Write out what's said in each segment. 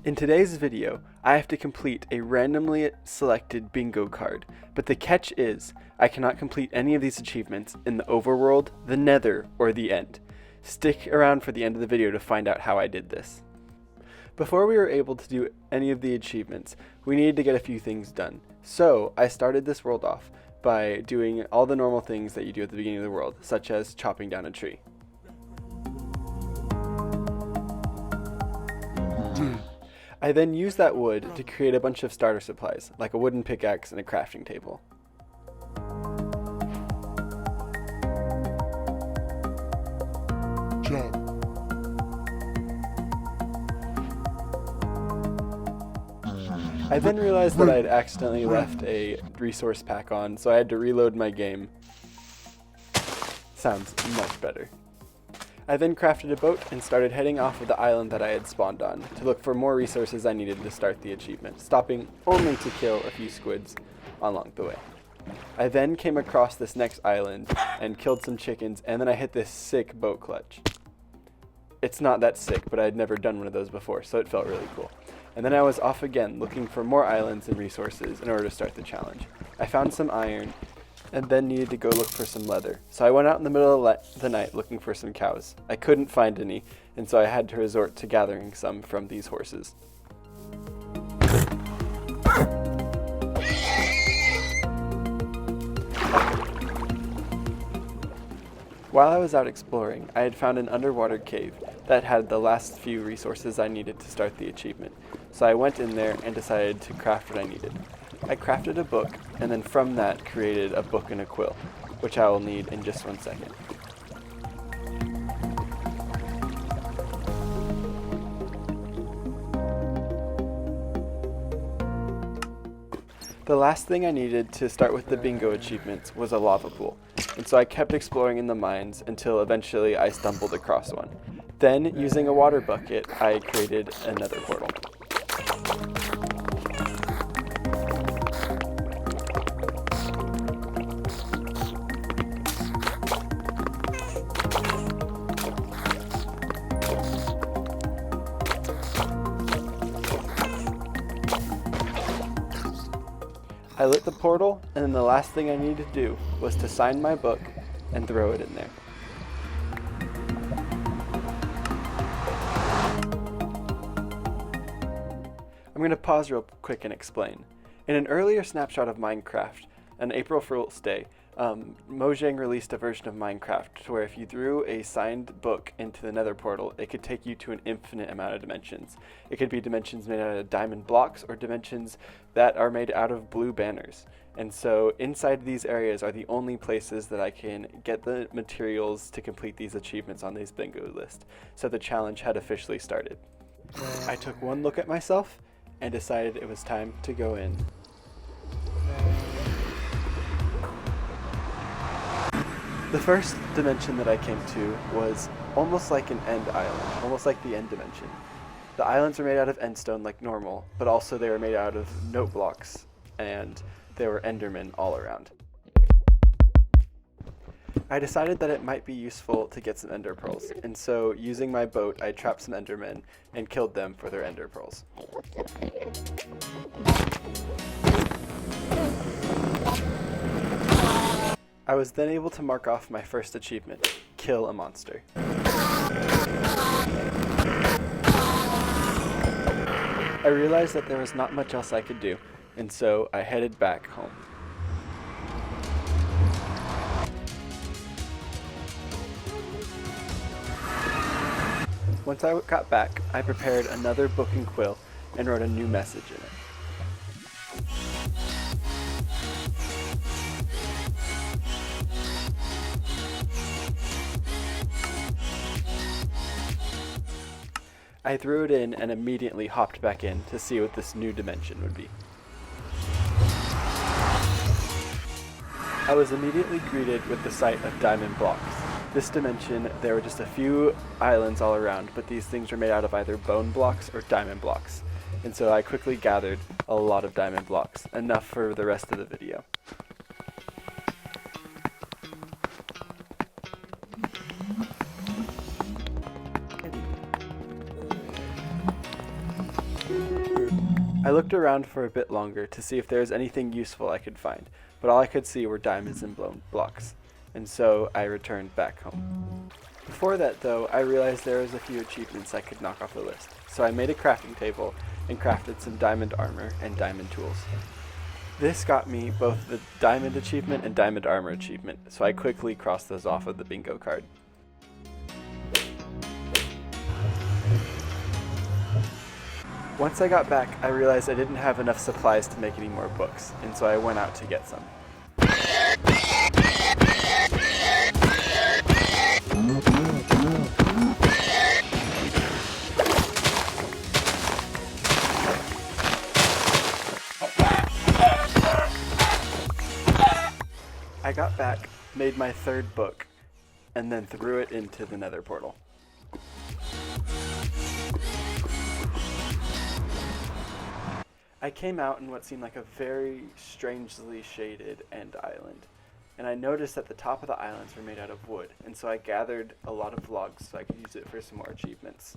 In today's video, I have to complete a randomly selected bingo card, but the catch is, I cannot complete any of these achievements in the overworld, the nether, or the end. Stick around for the end of the video to find out how I did this. Before we were able to do any of the achievements, we needed to get a few things done. So, I started this world off by doing all the normal things that you do at the beginning of the world, such as chopping down a tree. I then used that wood to create a bunch of starter supplies, like a wooden pickaxe and a crafting table. I then realized that I had accidentally left a resource pack on, so I had to reload my game. Sounds much better. I then crafted a boat and started heading off of the island that I had spawned on to look for more resources I needed to start the achievement, stopping only to kill a few squids along the way. I then came across this next island and killed some chickens, and then I hit this sick boat clutch. It's not that sick, but I had never done one of those before, so it felt really cool. And then I was off again looking for more islands and resources in order to start the challenge. I found some iron and then needed to go look for some leather. So I went out in the middle of the night looking for some cows. I couldn't find any, and so I had to resort to gathering some from these horses. While I was out exploring, I had found an underwater cave that had the last few resources I needed to start the achievement. So I went in there and decided to craft what I needed. I crafted a book, and then from that created a book and a quill, which I will need in just 1 second. The last thing I needed to start with the bingo achievements was a lava pool, and so I kept exploring in the mines until eventually I stumbled across one. Then, using a water bucket, I created a nether portal. I lit the portal, and then the last thing I needed to do was to sign my book and throw it in there. I'm going to pause real quick and explain. In an earlier snapshot of Minecraft, on April Fool's Day, Mojang released a version of Minecraft to where if you threw a signed book into the nether portal, it could take you to an infinite amount of dimensions. It could be dimensions made out of diamond blocks or dimensions that are made out of blue banners. And so inside these areas are the only places that I can get the materials to complete these achievements on this bingo list. So the challenge had officially started. I took one look at myself and decided it was time to go in. The first dimension that I came to was almost like an end island, almost like the end dimension. The islands were made out of endstone like normal, but also they were made out of note blocks, and there were endermen all around. I decided that it might be useful to get some ender pearls, and so using my boat, I trapped some endermen and killed them for their ender pearls. I was then able to mark off my first achievement, kill a monster. I realized that there was not much else I could do, and so I headed back home. Once I got back, I prepared another book and quill and wrote a new message in it. I threw it in and immediately hopped back in to see what this new dimension would be. I was immediately greeted with the sight of diamond blocks. This dimension, there were just a few islands all around, but these things were made out of either bone blocks or diamond blocks. And so I quickly gathered a lot of diamond blocks, enough for the rest of the video. I looked around for a bit longer to see if there was anything useful I could find, but all I could see were diamonds and blown blocks, and so I returned back home. Before that though, I realized there was a few achievements I could knock off the list, so I made a crafting table and crafted some diamond armor and diamond tools. This got me both the diamond achievement and diamond armor achievement, so I quickly crossed those off of the bingo card. Once I got back, I realized I didn't have enough supplies to make any more books, and so I went out to get some. I got back, made my third book, and then threw it into the Nether Portal. I came out in what seemed like a very strangely shaded end island, and I noticed that the top of the islands were made out of wood, and so I gathered a lot of logs so I could use it for some more achievements.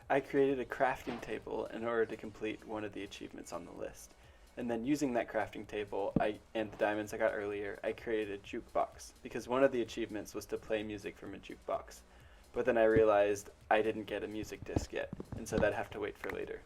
I created a crafting table in order to complete one of the achievements on the list, and then using that crafting table and the diamonds I got earlier, I created a jukebox, because one of the achievements was to play music from a jukebox, but then I realized I didn't get a music disc yet, and so that'd have to wait for later.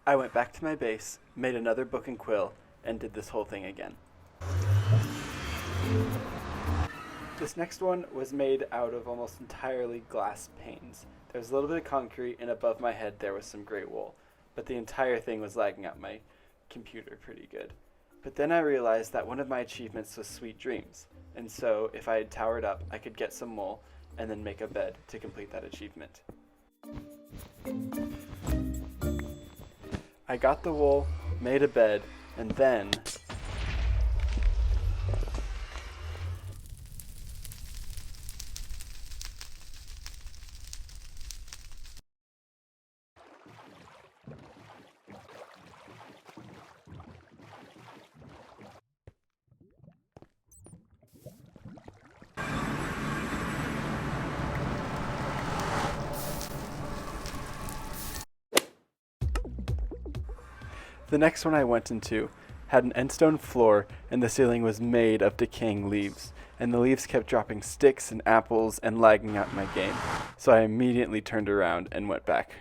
I went back to my base, made another book and quill, and did this whole thing again. This next one was made out of almost entirely glass panes. There was a little bit of concrete, and above my head there was some gray wool, but the entire thing was lagging out my computer pretty good. But then I realized that one of my achievements was Sweet Dreams, and so if I had towered up, I could get some wool and then make a bed to complete that achievement. I got the wool, made a bed, and then the next one I went into had an endstone floor, and the ceiling was made of decaying leaves, and the leaves kept dropping sticks and apples and lagging out my game, so I immediately turned around and went back.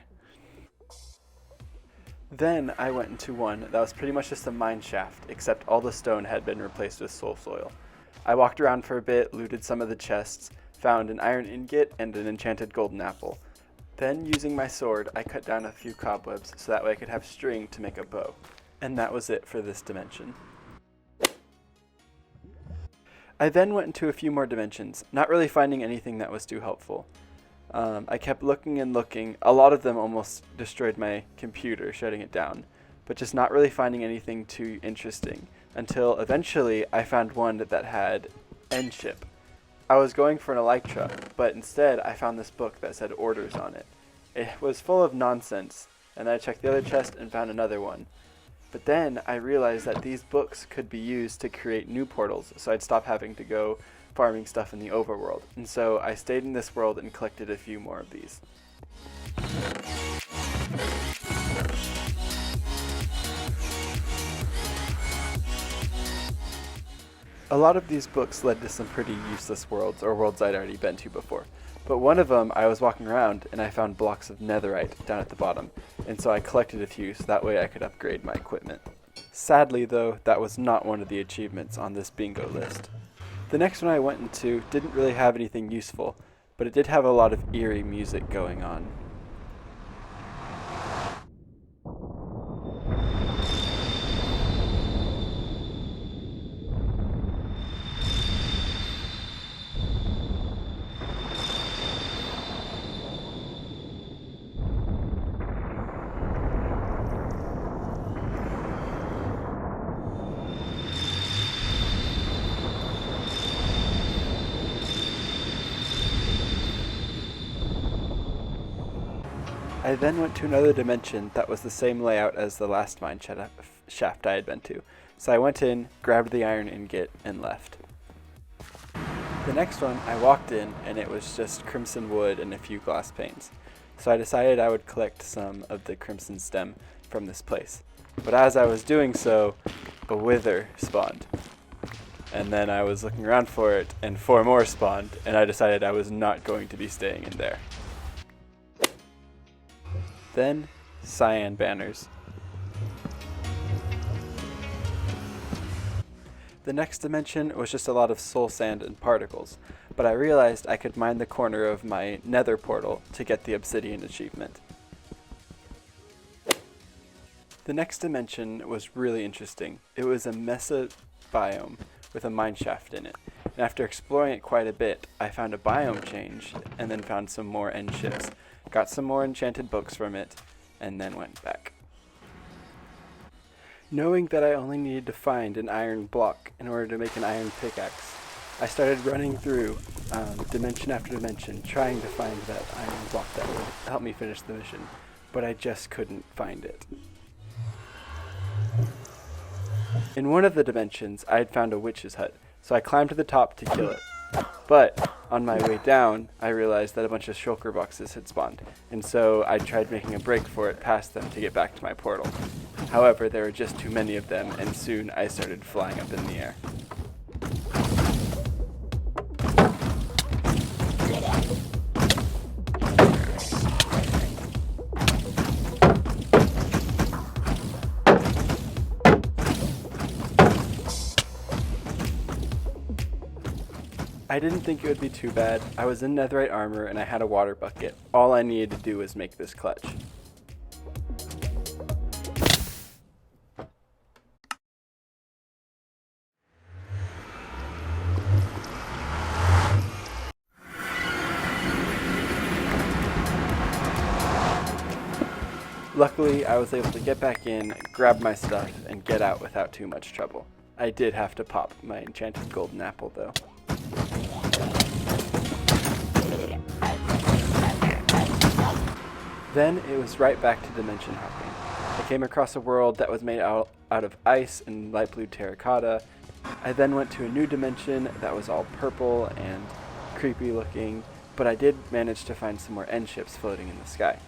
Then I went into one that was pretty much just a mine shaft, except all the stone had been replaced with soul soil. I walked around for a bit, looted some of the chests, found an iron ingot and an enchanted golden apple. Then, using my sword, I cut down a few cobwebs so that way I could have string to make a bow. And that was it for this dimension. I then went into a few more dimensions, not really finding anything that was too helpful. I kept looking and looking. A lot of them almost destroyed my computer, shutting it down, but just not really finding anything too interesting, until eventually I found one that had Endship. I was going for an Elytra, but instead I found this book that said orders on it. It was full of nonsense, and then I checked the other chest and found another one. But then I realized that these books could be used to create new portals, so I'd stop having to go farming stuff in the overworld. And so I stayed in this world and collected a few more of these. A lot of these books led to some pretty useless worlds, or worlds I'd already been to before. But one of them, I was walking around and I found blocks of netherite down at the bottom, and so I collected a few so that way I could upgrade my equipment. Sadly though, that was not one of the achievements on this bingo list. The next one I went into didn't really have anything useful, but it did have a lot of eerie music going on. I then went to another dimension that was the same layout as the last mine shaft I had been to. So I went in, grabbed the iron ingot, and left. The next one, I walked in, and it was just crimson wood and a few glass panes. so I decided I would collect some of the crimson stem from this place. But as I was doing so, a wither spawned. And then I was looking around for it, and 4 more spawned, and I decided I was not going to be staying in there. Then, cyan banners. The next dimension was just a lot of soul sand and particles, but I realized I could mine the corner of my Nether Portal to get the obsidian achievement. The next dimension was really interesting. It was a Mesa biome with a mine shaft in it. And after exploring it quite a bit, I found a biome change and then found some more end ships, got some more enchanted books from it, and then went back. Knowing that I only needed to find an iron block in order to make an iron pickaxe, I started running through dimension after dimension, trying to find that iron block that would help me finish the mission, but I just couldn't find it. In one of the dimensions, I had found a witch's hut, so I climbed to the top to kill it. But on my way down, I realized that a bunch of shulker boxes had spawned, and so I tried making a break for it past them to get back to my portal. However, there were just too many of them, and soon I started flying up in the air. I didn't think it would be too bad. I was in netherite armor and I had a water bucket. All I needed to do was make this clutch. Luckily, I was able to get back in, grab my stuff, and get out without too much trouble. I did have to pop my enchanted golden apple though. Then it was right back to dimension hopping. I came across a world that was made out of ice and light blue terracotta. I then went to a new dimension that was all purple and creepy looking, but I did manage to find some more end ships floating in the sky.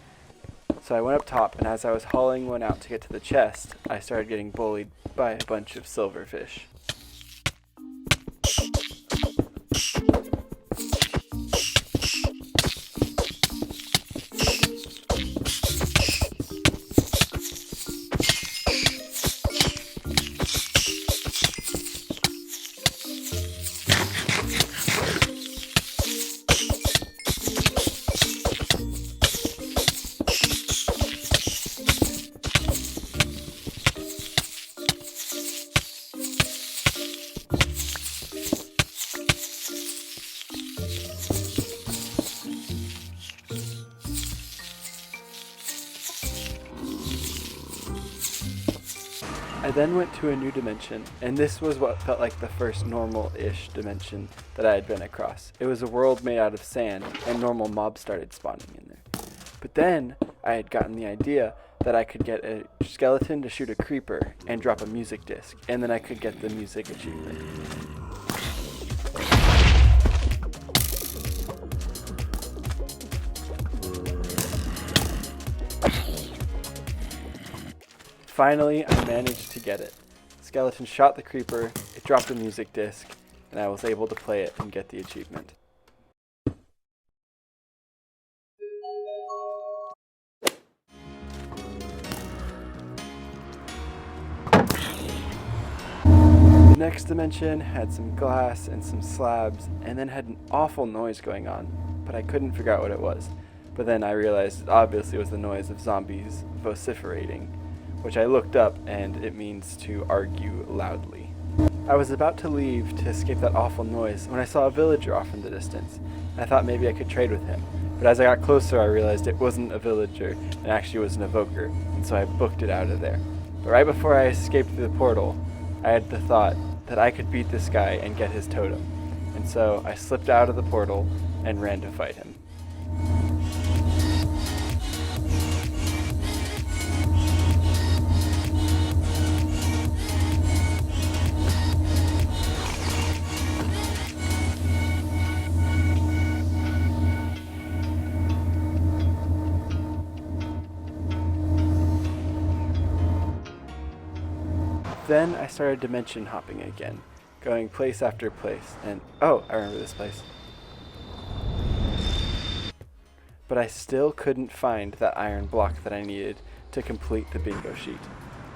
So I went up top, and as I was hauling one out to get to the chest, I started getting bullied by a bunch of silverfish. I then went to a new dimension, and this was what felt like the first normal-ish dimension that I had been across. It was a world made out of sand, and normal mobs started spawning in there. But then, I had gotten the idea that I could get a skeleton to shoot a creeper and drop a music disc, and then I could get the music achievement. Finally, I managed to get it. Skeleton shot the creeper, it dropped a music disc, and I was able to play it and get the achievement. The next dimension had some glass and some slabs, and then had an awful noise going on, but I couldn't figure out what it was. But then I realized it obviously was the noise of zombies vociferating, which I looked up, and it means to argue loudly. I was about to leave to escape that awful noise when I saw a villager off in the distance. I thought maybe I could trade with him, but as I got closer I realized it wasn't a villager, and actually was an evoker, and so I booked it out of there. But right before I escaped through the portal, I had the thought that I could beat this guy and get his totem, and so I slipped out of the portal and ran to fight him. Then I started dimension hopping again, going place after place, and oh, I remember this place. But I still couldn't find that iron block that I needed to complete the bingo sheet.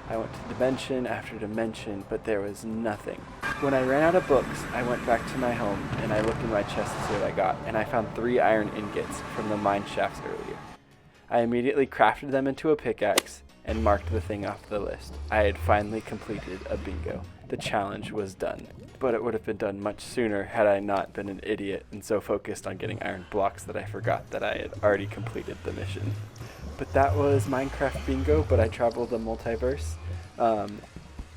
I went to dimension after dimension, but there was nothing. When I ran out of books, I went back to my home and I looked in my chest to see what I got, and I found 3 iron ingots from the mine shafts earlier. I immediately crafted them into a pickaxe and marked the thing off the list. I had finally completed a bingo. The challenge was done, but it would have been done much sooner had I not been an idiot and so focused on getting iron blocks that I forgot that I had already completed the mission. But that was Minecraft Bingo, but I traveled the multiverse.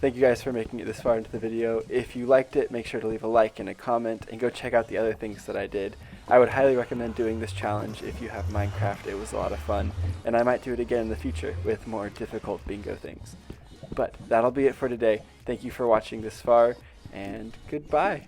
Thank you guys for making it this far into the video. If you liked it, make sure to leave a like and a comment, and go check out the other things that I did. I would highly recommend doing this challenge if you have Minecraft. It was a lot of fun, and I might do it again in the future with more difficult bingo things. But that'll be it for today. Thank you for watching this far, and goodbye.